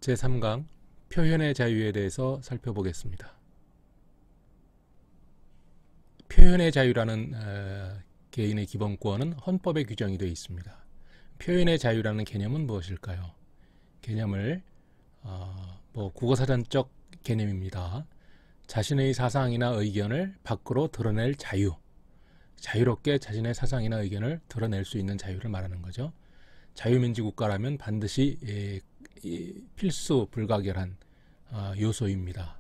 제3강 표현의 자유에 대해서 살펴보겠습니다. 표현의 자유라는 개인의 기본권은 헌법에 규정이 되어 있습니다. 표현의 자유라는 개념은 무엇일까요? 개념을 국어사전적 개념입니다. 자신의 사상이나 의견을 밖으로 드러낼 자유, 자유롭게 자신의 사상이나 의견을 드러낼 수 있는 자유를 말하는 거죠. 자유민주국가라면 반드시 필수 불가결한 요소입니다.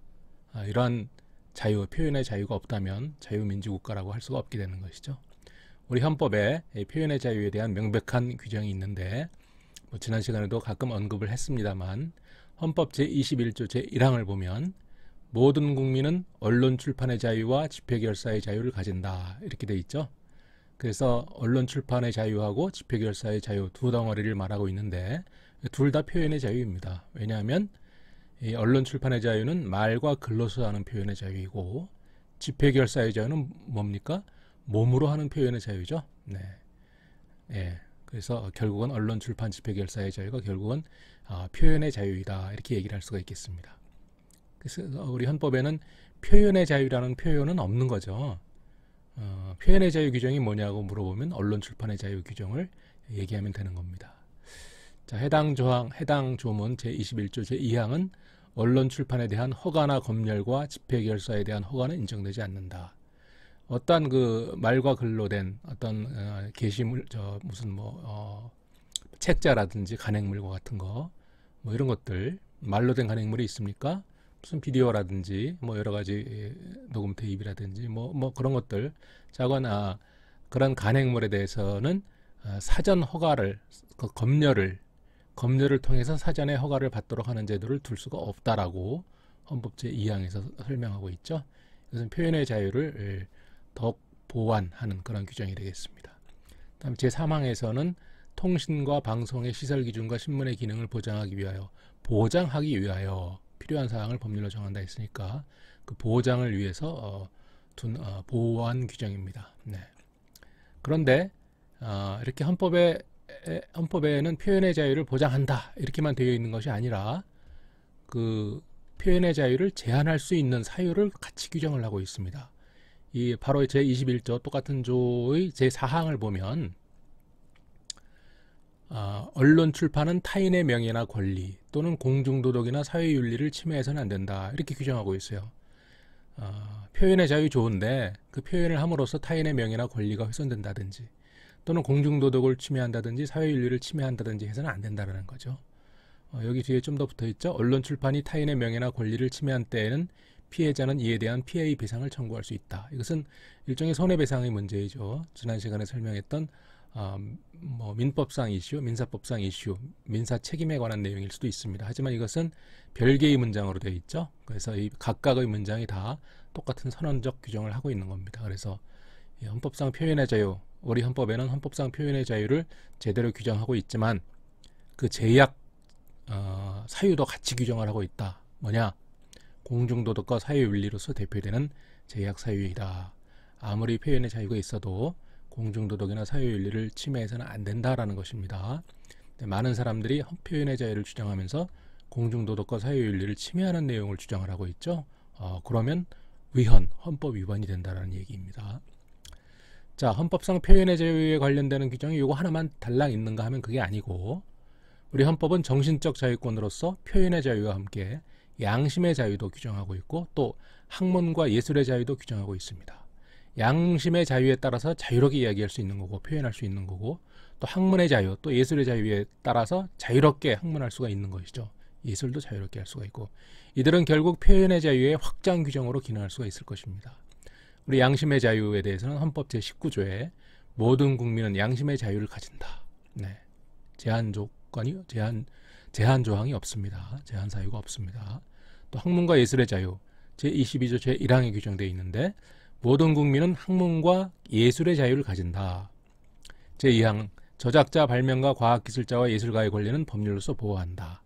이러한 자유, 표현의 자유가 없다면 자유민주국가라고 할 수가 없게 되는 것이죠. 우리 헌법에 표현의 자유에 대한 명백한 규정이 있는데 지난 시간에도 가끔 언급을 했습니다만 헌법 제21조 제1항을 보면 모든 국민은 언론 출판의 자유와 집회결사의 자유를 가진다 이렇게 돼 있죠. 그래서 언론 출판의 자유하고 집회결사의 자유 두 덩어리를 말하고 있는데 둘 다 표현의 자유입니다. 왜냐하면 이 언론 출판의 자유는 말과 글로서 하는 표현의 자유이고 집회결사의 자유는 뭡니까? 몸으로 하는 표현의 자유죠. 그래서 결국은 언론 출판 집회결사의 자유가 결국은 표현의 자유이다 이렇게 얘기를 할 수가 있겠습니다. 그래서 우리 헌법에는 표현의 자유라는 표현은 없는 거죠. 표현의 자유 규정이 뭐냐고 물어보면 언론 출판의 자유 규정을 얘기하면 되는 겁니다. 자, 해당 조문 제21조 제2항은 언론 출판에 대한 허가나 검열과 집회결사에 대한 허가는 인정되지 않는다. 어떤 그 말과 글로 된 어떤 게시물, 책자라든지 간행물과 같은 거, 이런 것들 말로 된 간행물이 있습니까? 무슨 비디오라든지 여러 가지 녹음 테이프라든지 그런 것들 자건 그런 간행물에 대해서는 사전 허가를 검열을 통해서 사전에 허가를 받도록 하는 제도를 둘 수가 없다라고 헌법 제2항에서 설명하고 있죠. 이것은 표현의 자유를 더욱 보완하는 그런 규정이 되겠습니다. 다음 제3항에서는 통신과 방송의 시설 기준과 신문의 기능을 보장하기 위하여 필요한 사항을 법률로 정한다 했으니까 그 보장을 위해서 둔 보완 규정입니다. 그런데 이렇게 헌법에는 표현의 자유를 보장한다 이렇게만 되어 있는 것이 아니라 그 표현의 자유를 제한할 수 있는 사유를 같이 규정을 하고 있습니다. 이 바로 제21조 똑같은 조의 제4항을 보면 언론 출판은 타인의 명예나 권리 또는 공중도덕이나 사회윤리를 침해해서는 안 된다 이렇게 규정하고 있어요. 표현의 자유 좋은데 그 표현을 함으로써 타인의 명예나 권리가 훼손된다든지 또는 공중도덕을 침해한다든지 사회윤리를 침해한다든지 해서는 안 된다는 거죠. 여기 뒤에 좀 더 붙어있죠. 언론 출판이 타인의 명예나 권리를 침해한 때에는 피해자는 이에 대한 피해 배상을 청구할 수 있다. 이것은 일종의 손해배상의 문제이죠. 지난 시간에 설명했던 민법상 이슈, 민사법상 이슈, 민사 책임에 관한 내용일 수도 있습니다. 하지만 이것은 별개의 문장으로 되어 있죠. 그래서 이 각각의 문장이 다 똑같은 선언적 규정을 하고 있는 겁니다. 그래서 헌법상 표현의 자유, 우리 헌법에는 헌법상 표현의 자유를 제대로 규정하고 있지만 그 제약 사유도 같이 규정을 하고 있다. 뭐냐? 공중도덕과 사회윤리로서 대표되는 제약 사유이다. 아무리 표현의 자유가 있어도 공중도덕이나 사회윤리를 침해해서는 안 된다라는 것입니다. 많은 사람들이 표현의 자유를 주장하면서 공중도덕과 사회윤리를 침해하는 내용을 주장을 하고 있죠. 그러면 헌법 위반이 된다는 얘기입니다. 자, 헌법상 표현의 자유에 관련되는 규정이 이거 하나만 달랑 있는가 하면 그게 아니고 우리 헌법은 정신적 자유권으로서 표현의 자유와 함께 양심의 자유도 규정하고 있고 또 학문과 예술의 자유도 규정하고 있습니다. 양심의 자유에 따라서 자유롭게 이야기할 수 있는 거고 표현할 수 있는 거고 또 학문의 자유 또 예술의 자유에 따라서 자유롭게 학문할 수가 있는 것이죠. 예술도 자유롭게 할 수가 있고 이들은 결국 표현의 자유의 확장 규정으로 기능할 수가 있을 것입니다. 우리 양심의 자유에 대해서는 헌법 제19조에 모든 국민은 양심의 자유를 가진다. 제한 조항이 없습니다. 제한 사유가 없습니다. 또 학문과 예술의 자유 제22조 제1항에 규정되어 있는데 모든 국민은 학문과 예술의 자유를 가진다. 제2항 저작자, 발명가, 과학기술자와 예술가의 권리는 법률로서 보호한다.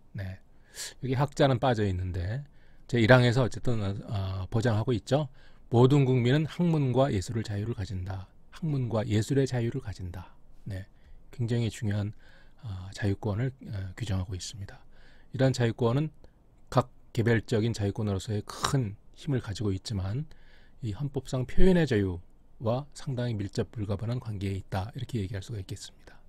여기 학자는 빠져 있는데 제1항에서 어쨌든 보장하고 있죠. 모든 국민은 학문과 예술의 자유를 가진다. 학문과 예술의 자유를 가진다. 굉장히 중요한 자유권을 규정하고 있습니다. 이러한 자유권은 각 개별적인 자유권으로서의 큰 힘을 가지고 있지만 이 헌법상 표현의 자유와 상당히 밀접 불가분한 관계에 있다, 이렇게 얘기할 수가 있겠습니다.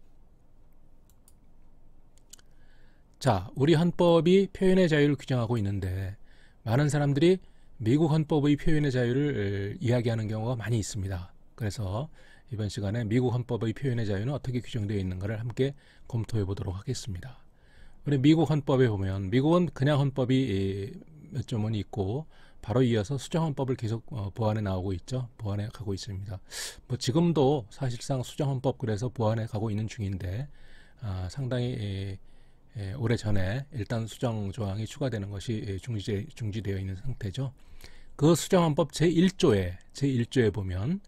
자, 우리 헌법이 표현의 자유를 규정하고 있는데 많은 사람들이 미국 헌법의 표현의 자유를 이야기하는 경우가 많이 있습니다. 그래서 이번 시간에 미국 헌법의 표현의 자유는 어떻게 규정되어 있는가를 함께 검토해 보도록 하겠습니다. 우리 미국 헌법에 보면 미국은 그냥 헌법이 몇 조문이 있고 바로 이어서 수정헌법을 계속 보완해 나오고 있죠. 보완해 가고 있습니다. 뭐 지금도 사실상 수정헌법 그래서 보완해 가고 있는 중인데 상당히 오래전에 일단 수정 조항이 추가되는 것이 중지되어 있는 상태죠. 그 수정헌법 제1조에 보면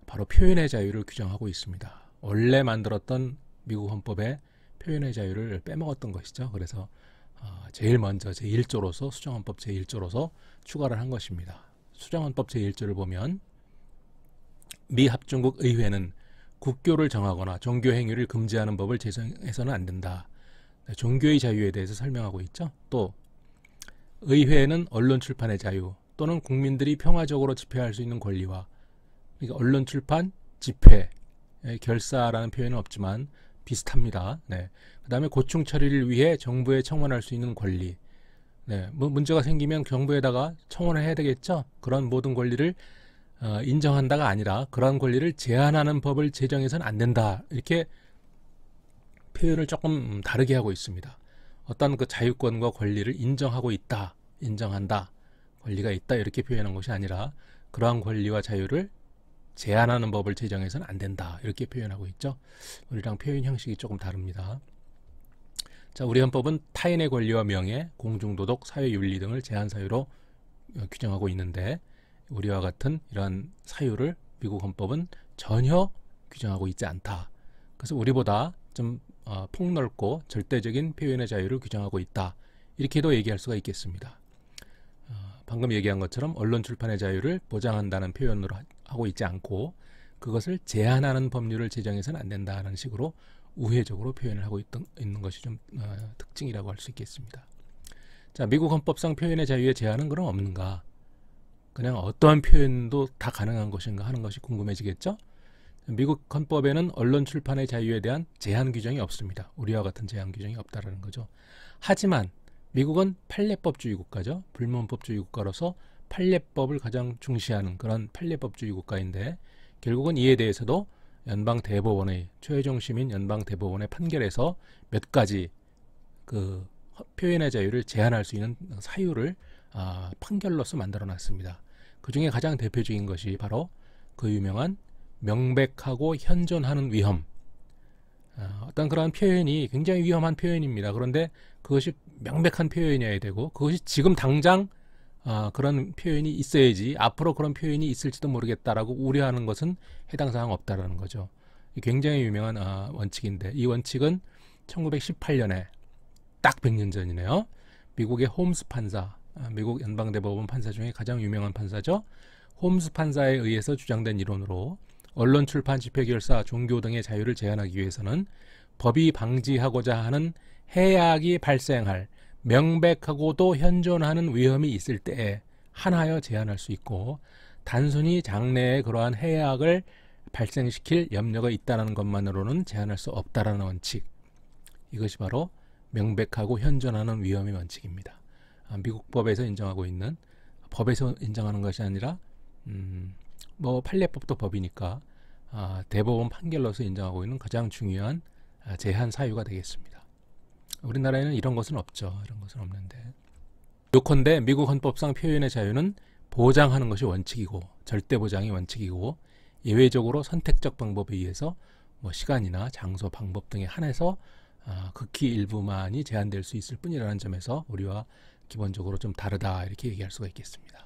바로 표현의 자유를 규정하고 있습니다. 원래 만들었던 미국 헌법의 표현의 자유를 빼먹었던 것이죠. 그래서 제일 먼저 제1조로서 수정헌법 제1조로서 추가를 한 것입니다. 수정헌법 제1조를 보면 미 합중국 의회는 국교를 정하거나 종교 행위를 금지하는 법을 제정해서는 안 된다. 종교의 자유에 대해서 설명하고 있죠. 또 의회는 언론 출판의 자유 또는 국민들이 평화적으로 집회할 수 있는 권리와, 그러니까 언론 출판, 집회, 결사라는 표현은 없지만 비슷합니다. 네. 그 다음에 고충 처리를 위해 정부에 청원할 수 있는 권리. 네. 뭐 문제가 생기면 정부에다가 청원을 해야 되겠죠. 그런 모든 권리를 인정한다가 아니라 그런 권리를 제한하는 법을 제정해서는 안 된다. 이렇게 표현을 조금 다르게 하고 있습니다. 어떤 그 자유권과 권리를 인정하고 있다, 인정한다, 권리가 있다 이렇게 표현한 것이 아니라 그러한 권리와 자유를 제한하는 법을 제정해서는 안 된다 이렇게 표현하고 있죠. 우리랑 표현 형식이 조금 다릅니다. 자, 우리 헌법은 타인의 권리와 명예, 공중도덕, 사회윤리 등을 제한 사유로 규정하고 있는데 우리와 같은 이러한 사유를 미국 헌법은 전혀 규정하고 있지 않다. 그래서 우리보다 좀 폭넓고 절대적인 표현의 자유를 규정하고 있다. 이렇게도 얘기할 수가 있겠습니다. 방금 얘기한 것처럼 언론 출판의 자유를 보장한다는 표현으로 하고 있지 않고 그것을 제한하는 법률을 제정해서는 안 된다는 식으로 우회적으로 표현을 하고 있는 것이 좀 특징이라고 할 수 있겠습니다. 자, 미국 헌법상 표현의 자유의 제한은 그럼 없는가? 그냥 어떠한 표현도 다 가능한 것인가 하는 것이 궁금해지겠죠? 미국 헌법에는 언론 출판의 자유에 대한 제한 규정이 없습니다. 우리와 같은 제한 규정이 없다라는 거죠. 하지만 미국은 판례법주의 국가죠. 불문법주의 국가로서 판례법을 가장 중시하는 그런 판례법주의 국가인데 결국은 이에 대해서도 연방대법원의 최종 시민 연방대법원의 판결에서 몇 가지 그 표현의 자유를 제한할 수 있는 사유를 판결로서 만들어놨습니다. 그 중에 가장 대표적인 것이 바로 그 유명한 명백하고 현존하는 위험. 어떤 그런 표현이 굉장히 위험한 표현입니다. 그런데 그것이 명백한 표현이어야 되고 그것이 지금 당장 그런 표현이 있어야지 앞으로 그런 표현이 있을지도 모르겠다라고 우려하는 것은 해당 사항 없다라는 거죠. 굉장히 유명한 원칙인데 이 원칙은 1918년에 딱 100년 전이네요. 미국의 홈스 판사, 미국 연방대법원 판사 중에 가장 유명한 판사죠. 홈스 판사에 의해서 주장된 이론으로 언론 출판, 집회 결사, 종교 등의 자유를 제한하기 위해서는 법이 방지하고자 하는 해악이 발생할 명백하고도 현존하는 위험이 있을 때에 한하여 제한할 수 있고 단순히 장래에 그러한 해악을 발생시킬 염려가 있다는 것만으로는 제한할 수 없다라는 원칙. 이것이 바로 명백하고 현존하는 위험의 원칙입니다. 미국 법에서 인정하고 있는, 법에서 인정하는 것이 아니라 뭐 판례법도 법이니까 대법원 판결로서 인정하고 있는 가장 중요한 제한 사유가 되겠습니다. 우리나라에는 이런 것은 없죠. 이런 것은 없는데 요컨대 미국 헌법상 표현의 자유는 보장하는 것이 원칙이고 절대 보장이 원칙이고 예외적으로 선택적 방법에 의해서 뭐 시간이나 장소, 방법 등에 한해서 극히 일부만이 제한될 수 있을 뿐이라는 점에서 우리와 기본적으로 좀 다르다 이렇게 얘기할 수가 있겠습니다.